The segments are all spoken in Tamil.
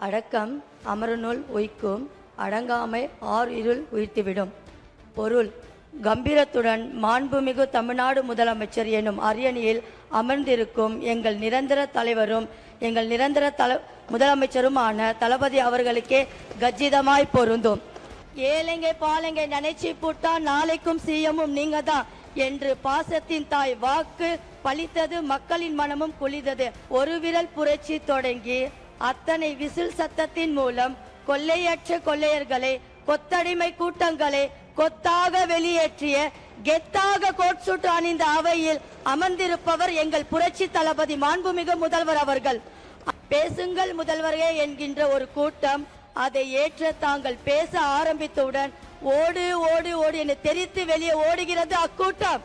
அடக்கம் அமரனுள் உய்க்கும், அடங்காமை ஆர் இருள் உயிர்த்திவிடும். பொருள்: கம்பீரத்துடன் மாண்புமிகு தமிழ்நாடு முதலமைச்சர் எனும் அரியணையில் அமர்ந்திருக்கும் எங்கள் நிரந்தர தலைவரும் எங்கள் நிரந்தர முதலமைச்சருமான தளபதி அவர்களுக்கே கச்சிதமாய் பொருந்தும். ஏழைங்க பாலைங்க நினைச்சி போட்டா நாளைக்கும் சிஎம்மும் நீங்க தான் என்று பாசத்தின் தாய் வாக்கு பலித்தது. மக்களின் மனமும் குளித்தது. ஒரு விரல் புரட்சி தொடங்கி அத்தனை விசில் சத்தத்தின் மூலம் கொள்ளையற்ற கொள்ளையர்களை, கொத்தடிமை கூட்டங்களை கொத்தாக வெளியேற்றிய கெத்தாக கோட் சூட் அணிந்த அவையில் அமர்ந்திருப்பவர் எங்கள் புரட்சி தளபதி மாண்புமிகு முதல்வர் அவர்கள். பேசுங்கள் முதல்வரே என்கின்ற ஒரு கூட்டம் அதை ஏற்ற தாங்கள் பேச ஆரம்பித்தவுடன் ஓடு ஓடு ஓடு என தெரித்து வெளியே ஓடுகிறது அக்கூட்டம்.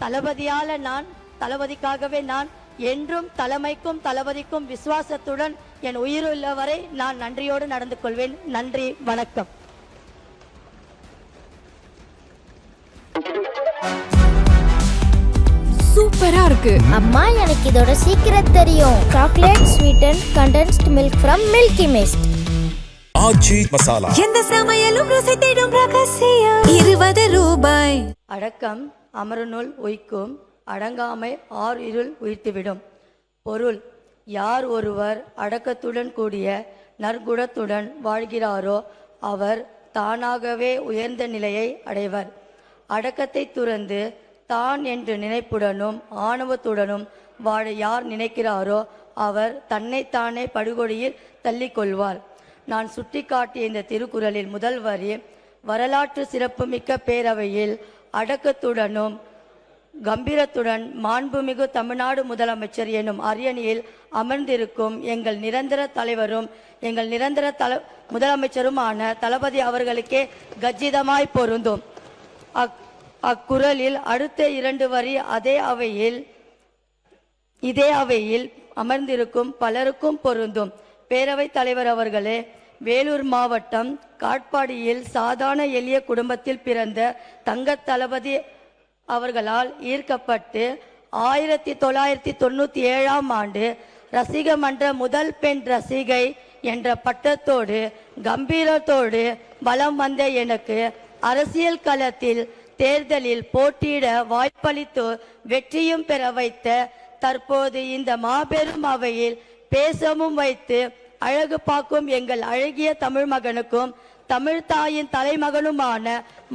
தளபதியால நான், தளபதிக்காகவே நான் என்றும் தலைமைக்கும் தளபதிக்கும் விசுவாசத்துடன் என் உயிருள்ளவரை நான் நன்றியோடு நடந்து கொள்வேன். நன்றி, வணக்கம். சூப்பரா இருக்கு அம்மா, எனக்கு இதோட சீக்கிரம் தெரியும். Chocolate sweetened condensed milk from Milky Mist. Aachi Masala. எந்த சமையலும் ருசி தேடும் ரகசியம். 20 ரூபாய். அடக்கம் அமரனுள் உய்க்கும், அடங்காமை ஆர் இருள் உயிர்த்திவிடும். பொருள்: யார் ஒருவர் அடக்கத்துடன் கூடிய நற்குணத்துடன் வாழ்கிறாரோ அவர் தானாகவே உயர்ந்த நிலையை அடைவர். அடக்கத்தை துறந்து தான் என்ற நினைப்புடனும் ஆணவத்துடனும் வாழ யார் நினைக்கிறாரோ அவர் தன்னைத்தானே படுகொலியில் தள்ளிக்கொள்வார். நான் சுட்டிக்காட்டிய இந்த திருக்குறளில் முதல் வரி, வரலாற்று சிறப்புமிக்க பேரவையில் அடக்கத்துடனும் கம்பீரத்துடன் மாண்புமிகு தமிழ்நாடு முதலமைச்சர் எனும் அரியணையில் அமர்ந்திருக்கும் எங்கள் நிரந்தர தலைவரும் எங்கள் நிரந்தர முதலமைச்சருமான தளபதி அவர்களுக்கே கச்சிதமாய் பொருந்தும். அக்குறளில் அடுத்த 2 வரி இதே அவையில் அமர்ந்திருக்கும் பலருக்கும் பொருந்தும். பேரவைத் தலைவர் அவர்களே, வேலூர் மாவட்டம் காட்பாடியில் சாதாரண எளிய குடும்பத்தில் பிறந்த தங்க தளபதி அவர்களால் ஈர்க்கப்பட்டு 1997ஆம் ஆண்டு ரசிக மன்ற முதல் பெண் ரசிகை என்ற பட்டத்தோடு கம்பீரத்தோடு வலம் வந்த எனக்கு அரசியல் களத்தில் தேர்தலில் போட்டியிட வாய்ப்பளித்து வெற்றியும் பெற வைத்த தற்போது இந்த மாபெரும் அவையில் பேசவும் வைத்து அழகு பார்க்கும் எங்கள் அழகிய தமிழ் மகனுக்கும் தமிழ் தாயின் தலைமகனுமான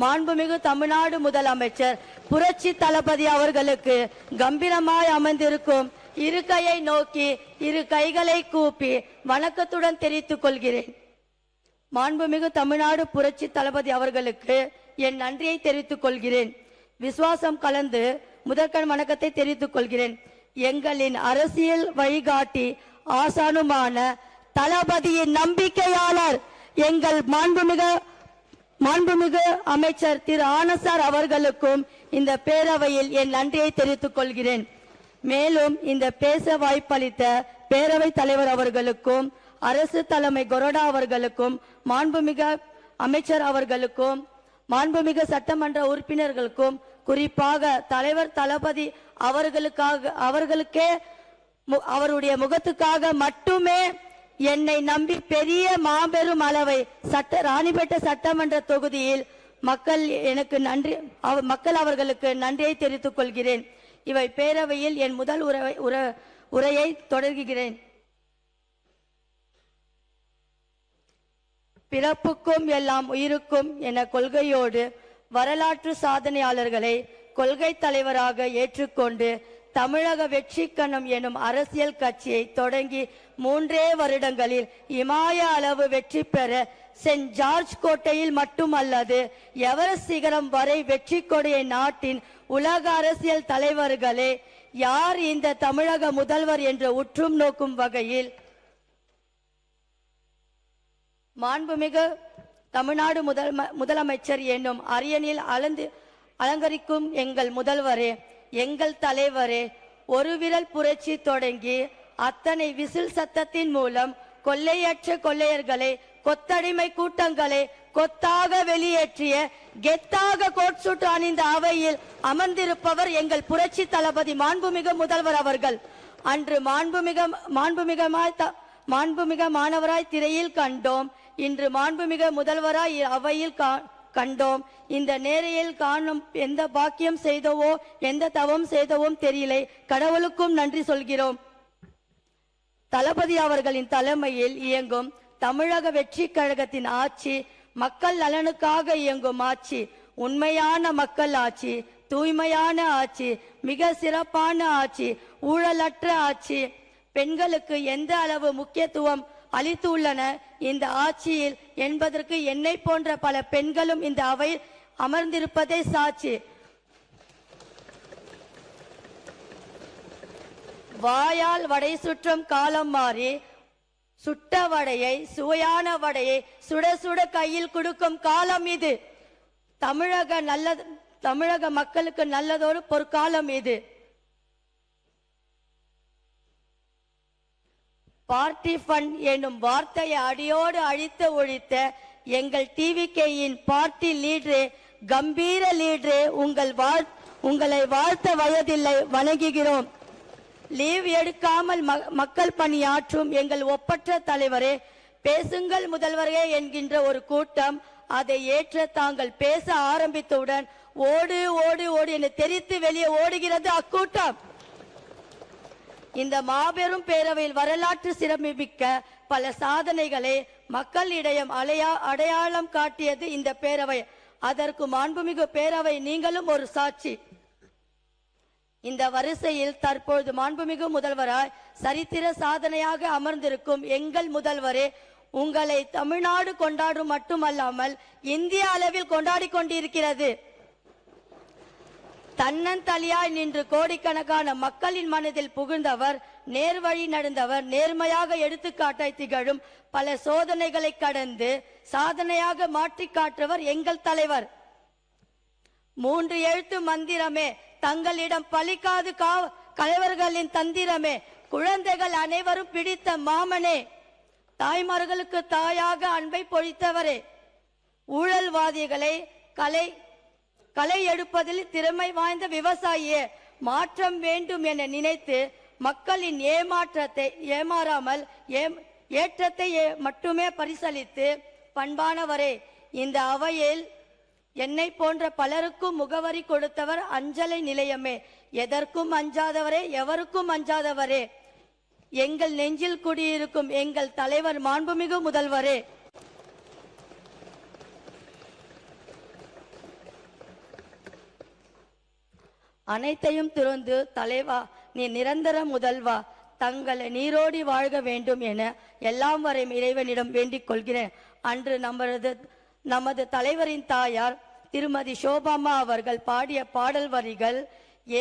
மாண்புமிகு தமிழ்நாடு முதலமைச்சர் புரட்சி தளபதி அவர்களுக்கு கம்பீரமாய் அமர்ந்திருக்கும் இரு கையை நோக்கி இரு கைகளை கூப்பி வணக்கத்துடன் தெரிவித்துக் கொள்கிறேன். மாண்புமிகு தமிழ்நாடு புரட்சி தளபதி அவர்களுக்கு என் நன்றியை தெரிவித்துக் கொள்கிறேன். விசுவாசம் கலந்து முதற்கண் வணக்கத்தை தெரிவித்துக் கொள்கிறேன். எங்களின் அரசியல் வழிகாட்டி ஆசானுமான தளபதியின் நம்பிக்கையாளர் எங்கள் மாண்புமிகு அமைச்சர் திரு ஆனசார் அவர்களுக்கும் இந்த பேரவையில் என் நன்றியை தெரிவித்துக் கொள்கிறேன். மேலும் இந்த பேச வாய்ப்பளித்த பேரவைத் தலைவர் அவர்களுக்கும் அரசு தலைமை கொரோடா அவர்களுக்கும் மாண்புமிகு அமைச்சர் அவர்களுக்கும் மாண்புமிகு சட்டமன்ற உறுப்பினர்களுக்கும் குறிப்பாக தலைவர் தளபதி அவர்களுக்கே அவருடைய முகத்துக்காக மட்டுமே என்னை நம்பி பெரிய மாபெரும் அளவை ராணிப்பேட்டை சட்டமன்ற தொகுதியில் மக்கள் அவர்களுக்கு நன்றியை தெரிவித்துக் கொள்கிறேன். இவை பேரவையில் என் முதல் உரையை தொடர்கிறேன். பிறப்புக்கும் எல்லாம் உயிருக்கும் என கொள்கையோடு வரலாற்று சாதனையாளர்களை கொள்கை தலைவராக ஏற்றுக்கொண்டு தமிழக வெற்றி கணம் எனும் அரசியல் கட்சியை தொடங்கி 3 வருடங்களில் இமாய அளவு வெற்றி பெற சென்ட் ஜார்ஜ் கோட்டையில் மட்டுமல்லது எவரெஸ்ட் சிகரம் வரை வெற்றி கொடியை நாட்டின் உலக அரசியல் தலைவர்களே யார் இந்த தமிழக முதல்வர் என்று உற்றும் நோக்கும் வகையில் மாண்புமிகு தமிழ்நாடு முதலமைச்சர் என்னும் அரியணையில் அலங்கரிக்கும் எங்கள் முதல்வரே, எங்கள் தலைவரே, ஒரு விரல் புரட்சி தொடங்கி அத்தனை விசில் சத்தத்தின் மூலம் கொள்ளையற்ற கொள்ளையர்களை, கொத்தடிமை கூட்டங்களை கொத்தாக வெளியேற்றிய கெத்தாக கோட் சூட் அணிந்த அவையில் அமர்ந்திருப்பவர் எங்கள் புரட்சி தளபதி மாண்புமிகு முதல்வர் அவர்கள். அன்று மாண்புமிகு மாணவராய் திரையில் கண்டோம். இன்று மாண்புமிகு முதல்வராய் அவையில் கண்டோம். இந்த நேரையில் காணும் எந்த பாக்கியம் செய்தவோ எந்த தவம் செய்தவோம் தெரியலை. கடவுளுக்கும் நன்றி சொல்கிறோம். தளபதி அவர்களின் தலைமையில் இயங்கும் தமிழக வெற்றி கழகத்தின் ஆட்சி மக்கள் நலனுக்காக இயங்கும் ஆட்சி, உண்மையான மக்கள் ஆட்சி, தூய்மையான ஆட்சி, மிக சிறப்பான ஆட்சி, ஊழலற்ற ஆட்சி. பெண்களுக்கு எந்த அளவு முக்கியத்துவம் அளித்துள்ளன இந்த ஆட்சியில் என்பதற்கு என்னை போன்ற பல பெண்களும் இந்த அவையில் அமர்ந்திருப்பதே சாட்சி. வாயால் வடை சுற்றும் காலம் மாறி சுட்ட வடையை, சுவையான வடையை சுட சுட கையில் கொடுக்கும் காலம் இது. தமிழக மக்களுக்கு நல்லதொரு பொற்காலம் இது. பார்ட்டி ஃபண்ட் என்னும் வார்த்தையை அடியோடு அழித்து ஒழித்த எங்கள் டிவிகேயின் பார்ட்டி லீடரே, கம்பீர லீடரே, உங்களை வாழ்த்த வயதில்லை, வணங்குகிறோம். லீவ் எடுக்காமல் மக்கள் பணியாற்றும் எங்கள் ஒப்பற்ற தலைவரே, பேசுங்கள் முதல்வரே என்கின்ற ஒரு கூட்டம் அதை ஏற்ற தாங்கள் பேச ஆரம்பித்தவுடன் ஓடு ஓடு ஓடு என தெரித்து வெளியே ஓடுகிறது அக்கூட்டம். இந்த மாபெரும் பேரவையில் வரலாற்று சிறப்புமிக்க பல சாதனைகளை மக்களிடையே அடையாளம் காட்டியது இந்த பேரவை. அதற்கு மாண்புமிகு பேரவை நீங்களும் ஒரு சாட்சி. இந்த வரிசையில் தற்பொழுது மாண்புமிகு முதல்வராய் சரித்திர சாதனையாக அமர்ந்திருக்கும் எங்கள் முதல்வரே, உங்களை தமிழ்நாடு கொண்டாடும் மட்டுமல்லாமல் இந்திய அளவில் கொண்டாடி கொண்டிருக்கிறது. தன்னந்தலியாய் நின்று கோடிக்கணக்கான மக்களின் மனதில் புகுந்தவர், நேர்வழி நடந்தவர், நேர்மையாக எடுத்துக்காட்டாய் திகழும் பல சோதனைகளை கடந்து சாதனையாக மாற்றி காட்டுவர் எங்கள் தலைவர். 3 எழுத்து மந்திரமே தங்களிடம் பலிக்காது கலைவர்களின் தந்திரமே, குழந்தைகள் அனைவரும் பிடித்த மாமனே, தாய்மார்களுக்கு தாயாக அன்பை பொழித்தவரே, ஊழல்வாதிகளை களை எடுப்பதில் திறமை வாய்ந்த விவசாயியே, மாற்றம் வேண்டும் என நினைத்து மக்களின் ஏமாறாமல் ஏற்றத்தை மட்டுமே பரிசளித்து பண்பானவரே, இந்த அவையில் என்னை போன்ற பலருக்கும் முகவரி கொடுத்தவர் அஞ்சலை நிலையமே, எதற்கும் அஞ்சாதவரே, எவருக்கும் அஞ்சாதவரே, எங்கள் நெஞ்சில் குடியிருக்கும் எங்கள் தலைவர் மாண்புமிகு முதல்வரே. அனைத்தையும் துறந்து தலைவா, நீ நிரந்தர முதல்வா, தங்களை நீரோடி வாழ்க வேண்டும் என எல்லாம் வரை இறைவனிடம் வேண்டிக் கொள்கிறேன். அன்று நமது தலைவரின் தாயார் திருமதி சோபாமா அவர்கள் பாடிய பாடல் வரிகள்,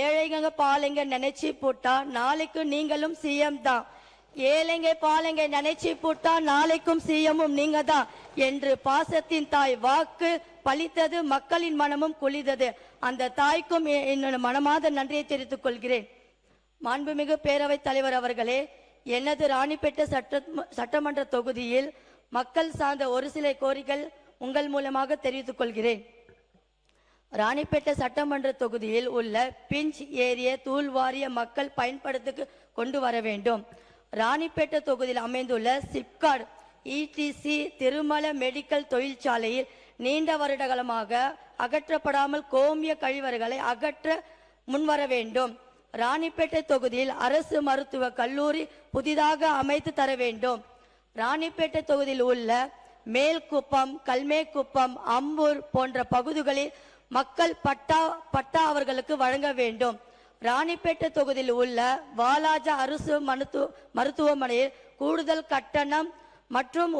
ஏழைங்க பாலைங்க நினைச்சு போட்டா நாளைக்கு நீங்களும் சிஎம் தான், ஏழைங்க பாலைங்க நினைச்சு போட்டா நாளைக்கும் சிஎம்மும் நீங்க தான் என்று பாசத்தின் தாய் வாக்கு பலித்தது, மக்களின் மனமும் குளித்தது. அந்த தாய்க்கும் என்னோட மனமாத நன்றியை தெரிவித்துக் கொள்கிறேன். மாண்புமிகு பேரவைத் தலைவர் அவர்களே, எனது ராணிப்பேட்டை சட்டமன்ற தொகுதியில் மக்கள் சார்ந்த ஒரு சில கோரிக்கைகள் உங்கள் மூலமாக தெரிவித்துக் கொள்கிறேன். ராணிப்பேட்டை சட்டமன்ற தொகுதியில் உள்ள பிஞ்ச் ஏரிய தூள்வாரிய மக்கள் பயன்படுத்துக்கு கொண்டு வர வேண்டும். ராணிப்பேட்டை தொகுதியில் அமைந்துள்ள சிப்காட் இடிசி திருமல மெடிக்கல் தொழிற்சாலையில் நீண்ட வருடகாலமாக அகற்றப்படாமல் கோமிய கழிவறைகளை அகற்ற முன்வர வேண்டும். ராணிப்பேட்டை தொகுதியில் அரசு மருத்துவ கல்லூரி புதிதாக அமைத்து தர வேண்டும். ராணிப்பேட்டை தொகுதியில் உள்ள மேல்குப்பம், கல்மேக்குப்பம், அம்பூர் போன்ற பகுதிகளில் மக்கள் பட்டா அவர்களுக்கு வழங்க வேண்டும். ராணிப்பேட்டை தொகுதியில் உள்ள வாலாஜா அரசு மருத்துவமனையில் கூடுதல் கட்டணம் மற்றும்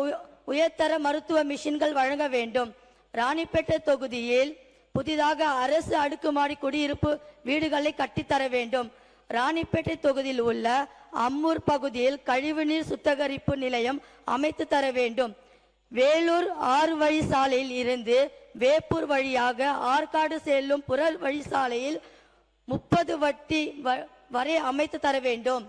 உயர்தர மருத்துவ மிஷின்கள் வழங்க வேண்டும். ராணிப்பேட்டை தொகுதியில் புதிதாக அரசு அடுக்குமாடி குடியிருப்பு வீடுகளை கட்டித்தர வேண்டும். ராணிப்பேட்டை தொகுதியில் உள்ள அம்மூர் பகுதியில் கழிவுநீர் சுத்திகரிப்பு நிலையம் அமைத்து தர வேண்டும். வேலூர் 6 வழி சாலையில் இருந்து வேப்பூர் வழியாக ஆற்காடு செல்லும் புற வழி சாலையில் 30 வட்டி வரை அமைத்து தர வேண்டும்.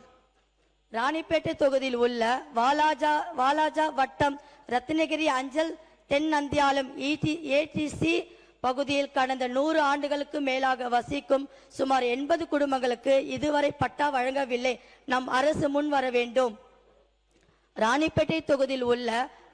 ராணிப்பேட்டை தொகுதியில் உள்ள வாலாஜா வட்டம் ரத்னகிரி அஞ்சல் தென் அந்தியாலம் ஏடிசி பகுதியில் கடந்த 100 ஆண்டுகளுக்கு மேலாக வசிக்கும் சுமார் 80 குடும்பங்களுக்கு இதுவரை பட்டா வழங்கவில்லை. நம் அரசு முன் வர வேண்டும். ராணிப்பேட்டை தொகுதியில் உள்ள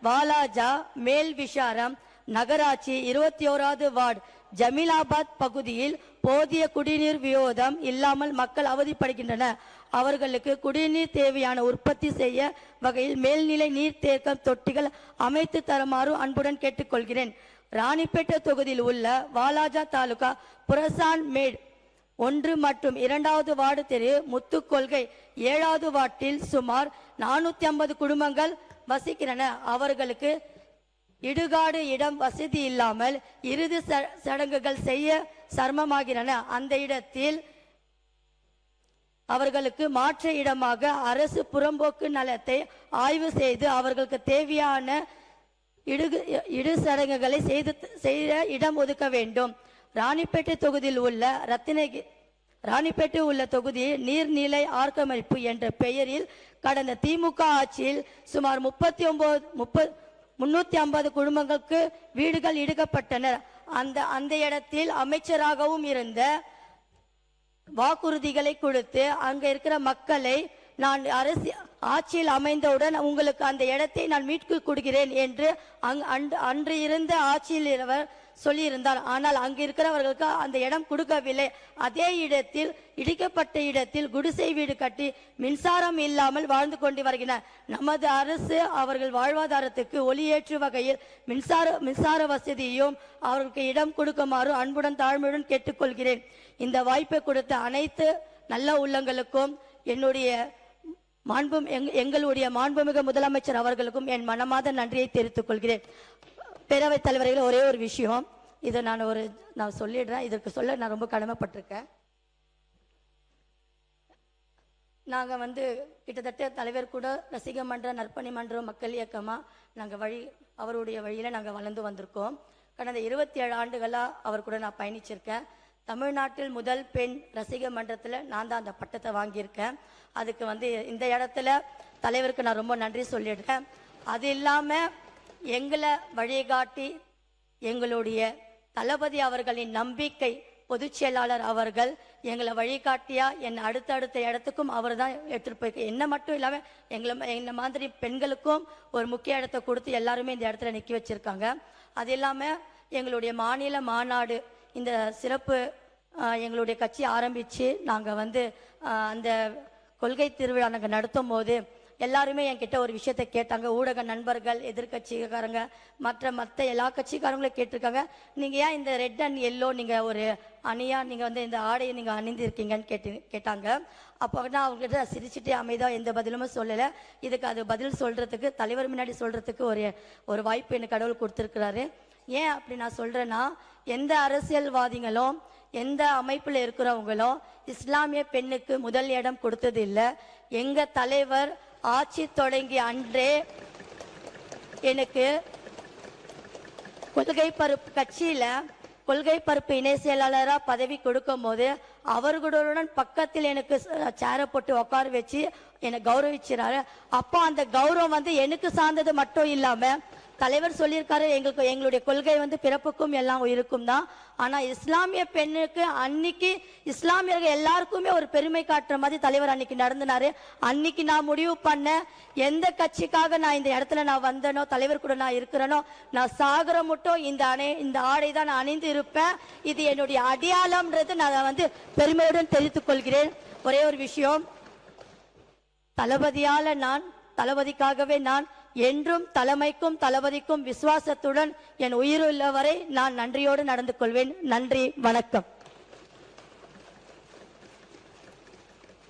வாலாஜா, மேல் விஷாரம் நகராட்சி 21வது வார்டு ஜமீலாபாத் பகுதியில் போதிய குடிநீர் வியோதம் இல்லாமல் மக்கள் அவதிப்படுகின்றனர். அவர்களுக்கு குடிநீர் தேவையான உற்பத்தி செய்ய வகையில் மேல்நிலை நீர்த்தேக்கம் தொட்டிகள் அமைத்து தருமாறு அன்புடன் கேட்டுக்கொள்கிறேன். ராணிப்பேட்டை தொகுதியில் உள்ள வாலாஜா தாலுகா புரசான் மேட் 1 மற்றும் 2வது வார்டு தெரு முத்துக்கொள்கை 7வது வார்டில் சுமார் 450 குடும்பங்கள் வசிக்கின்றன. அவர்களுக்கு இடுகாடு இடம் வசதி இல்லாமல் இறுதி சடங்குகள் செய்ய சிரமமாகின்றன. அந்த இடத்தில் அவர்களுக்கு மாற்று இடமாக அரசு புறம்போக்கு நிலத்தை ஆய்வு செய்து அவர்களுக்கு தேவையான இடு சடங்குகளை செய்த இடம் ஒதுக்க வேண்டும். ராணிப்பேட்டை தொகுதியில் உள்ள ராணிப்பேட்டை உள்ள தொகுதி நீர்நிலை ஆக்கிரமிப்பு என்ற பெயரில் கடந்த திமுக ஆட்சியில் சுமார் 350 குடும்பங்களுக்கு வீடுகள் இடிக்கப்பட்டனர். அந்த இடத்தில் அமைச்சராகவும் இருந்த வாக்குறுதிகளை கொடுத்து அங்க இருக்கிற மக்களை நான் அரசு ஆட்சியில் அமைந்தவுடன் உங்களுக்கு அந்த இடத்தை நான் மீட்கு கொடுக்கிறேன் என்று அன்று இருந்த ஆட்சியில் சொல்லியிருந்தார். ஆனால் அங்கு இருக்கிறவர்களுக்கு அந்த இடம் கொடுக்கவில்லை. அதே இடத்தில் இடிக்கப்பட்ட இடத்தில் குடிசை வீடு கட்டி மின்சாரம் இல்லாமல் வாழ்ந்து கொண்டு வருகின்றனர். நமது அரசு அவர்கள் வாழ்வாதாரத்துக்கு ஒளியேற்று வகையில் மின்சார வசதியும் அவர்களுக்கு இடம் கொடுக்குமாறு அன்புடன் தாழ்மையுடன் கேட்டுக்கொள்கிறேன். இந்த வாய்ப்பை கொடுத்த அனைத்து நல்ல உள்ளங்களுக்கும் எங்களுடைய மாண்புமிகு முதலமைச்சர் அவர்களுக்கும் என் மனமார்ந்த நன்றியை தெரிவித்துக் கொள்கிறேன். பேரவைத் தலைவர்கள் ஒரே ஒரு விஷயம், இதை நான் சொல்லிடுறேன். இதற்கு சொல்ல நான் ரொம்ப கடமைப்பட்டிருக்கேன். நாங்கள் கிட்டத்தட்ட தலைவர் கூட ரசிக மன்றம், நற்பணி மன்றம், மக்கள் இயக்கமா அவருடைய வழியில நாங்கள் வளர்ந்து வந்திருக்கோம். கடந்த 27 ஆண்டுகளாக அவர் கூட நான் பயணிச்சிருக்கேன். தமிழ்நாட்டில் முதல் பெண் ரசிக மன்றத்தில் நான் தான் அந்த பட்டத்தை வாங்கியிருக்கேன். அதுக்கு இந்த இடத்துல தலைவருக்கு நான் ரொம்ப நன்றி சொல்லிடுறேன். அது இல்லாமல் எங்களை வழிகாட்டி எங்களுடைய தளபதி அவர்களின் நம்பிக்கை பொதுச் செயலாளர் அவர்கள் எங்களை வழிகாட்டியா என்னை அடுத்தடுத்த இடத்துக்கும் அவர் தான் எடுத்துகிட்டு போயிருக்க. என்ன மட்டும் இல்லாமல் எங்களை மாதிரி பெண்களுக்கும் ஒரு முக்கிய இடத்தை கொடுத்து எல்லாருமே இந்த இடத்துல நிற்க வச்சிருக்காங்க. அது இல்லாமல் எங்களுடைய மாநில மாநாடு இந்த சிறப்பு எங்களுடைய கட்சி ஆரம்பித்து நாங்கள் அந்த கொள்கை திருவிழா நாங்கள் நடத்தும் போது எல்லாருமே என்கிட்ட ஒரு விஷயத்தை கேட்டாங்க. ஊடக நண்பர்கள், எதிர்கட்சிக்காரங்க, மற்ற எல்லா கட்சிக்காரங்களும் கேட்டிருக்காங்க, நீங்கள் ஏன் இந்த ரெட் அண்ட் எல்லோ நீங்கள் ஒரு அணியாக நீங்கள் இந்த ஆடையை நீங்கள் அணிந்திருக்கீங்கன்னு கேட்டாங்க. அப்போ நான் அவங்ககிட்ட சிரிச்சுட்டே அமைதியாக எந்த பதிலுமே சொல்லலை. இதுக்கு அது பதில் சொல்கிறதுக்கு, தலைவர் முன்னாடி சொல்கிறதுக்கு ஒரு வாய்ப்பு எனக்கு கடவுள் கொடுத்துருக்கிறாரு. ஏன் அப்படி நான் சொல்கிறேன்னா, எந்த அரசியல்வாதிகளும் எந்த அமைப்பில் இருக்கிறவங்களும் இஸ்லாமிய பெண்ணுக்கு முதல் இடம் கொடுத்தது இல்லை. எங்கள் தலைவர் ஆட்சி தொடங்கி அன்றே எனக்கு கொள்கை பருப்பு கட்சியில கொள்கை பருப்பு இணை செயலாளராக பதவி கொடுக்கும் போது அவர்களுடன் பக்கத்தில் எனக்கு சேரை போட்டு உட்கார வச்சு என்னை கௌரவிச்சாரு. அப்போ அந்த கௌரவம் எனக்கு சார்ந்தது மட்டும் இல்லாம தலைவர் சொல்லியிருக்காரு, எங்களுடைய கொள்கை பிறப்புக்கும் எல்லாம் இருக்கும் தான். ஆனா இஸ்லாமிய பெண்ணுக்கு அன்னைக்கு இஸ்லாமியர்கள் எல்லாருக்குமே ஒரு பெருமை காட்டுற மாதிரி தலைவர் அன்னைக்கு நடந்தினாரு. அன்னைக்கு நான் முடிவு பண்ண எந்த கட்சிக்காக நான் இந்த இடத்துல நான் வந்தனோ, தலைவர் கூட நான் இருக்கிறேனோ, நான் சாகர மட்டும் இந்த ஆடை தான் நான் அணிந்து இருப்பேன். இது என்னுடைய அடையாளம்ன்றது நான் பெருமையுடன் தெரிவித்துக் கொள்கிறேன். ஒரே ஒரு விஷயம், தளபதிக்காகவே நான் என்றும் தலைமைக்கும் தளபதிக்கும் விசுவாசத்துடன் என் உயிருள்ளவரை நான் நன்றியோடு நடந்து கொள்வேன். நன்றி, வணக்கம்.